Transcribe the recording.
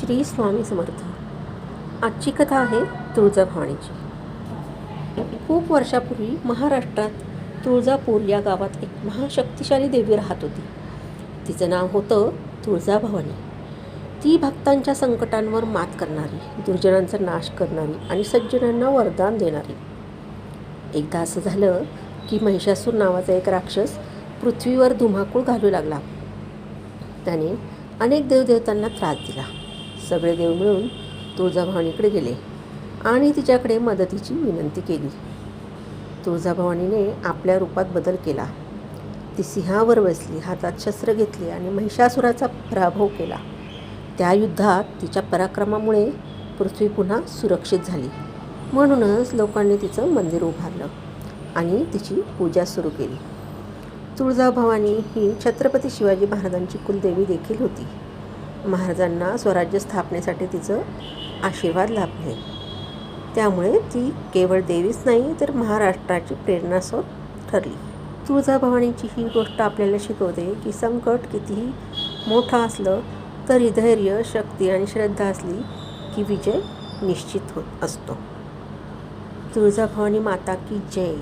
श्री स्वामी समर्थ. आजची कथा आहे तुळजाभवानीची. खूप वर्षापूर्वी महाराष्ट्रात तुळजापूर या गावात एक महाशक्तिशाली देवी राहत होती. तिचं नाव होतं तुळजाभवानी. ती भक्तांच्या संकटांवर मात करणारी, दुर्जनांचा नाश करणारी आणि सज्जनांना वरदान देणारी. एकदा असं झालं की महिषासूर नावाचा एक राक्षस पृथ्वीवर धुमाकूळ घालू लागला. त्याने अनेक देवदेवतांना त्रास दिला. सगळे देव मिळून तुळजाभवानीकडे गेले आणि तिच्याकडे मदतीची विनंती केली. तुळजाभवानीने आपल्या रूपात बदल केला. ती सिंहावर बसली, हातात शस्त्र घेतले आणि महिषासुराचा पराभव केला. त्या युद्धात तिच्या पराक्रमामुळे पृथ्वी पुन्हा सुरक्षित झाली. म्हणूनच लोकांनी तिचं मंदिर उभारलं आणि तिची पूजा सुरू केली. तुळजाभवानी ही छत्रपती शिवाजी महाराजांची कुलदेवी देखील होती. महाराजांना स्वराज्य स्थापनेसाठी तिचं आशीर्वाद लाभले. त्यामुळे ती केवळ देवीच नाही तर महाराष्ट्राची प्रेरणास्रोत ठरली. तुळजाभवानीची ही गोष्ट आपल्याला शिकवते की संकट कितीही मोठं असलं तरी धैर्य, शक्ती आणि श्रद्धा असली की विजय निश्चित होत असतो. तुळजाभवानी माता की जय.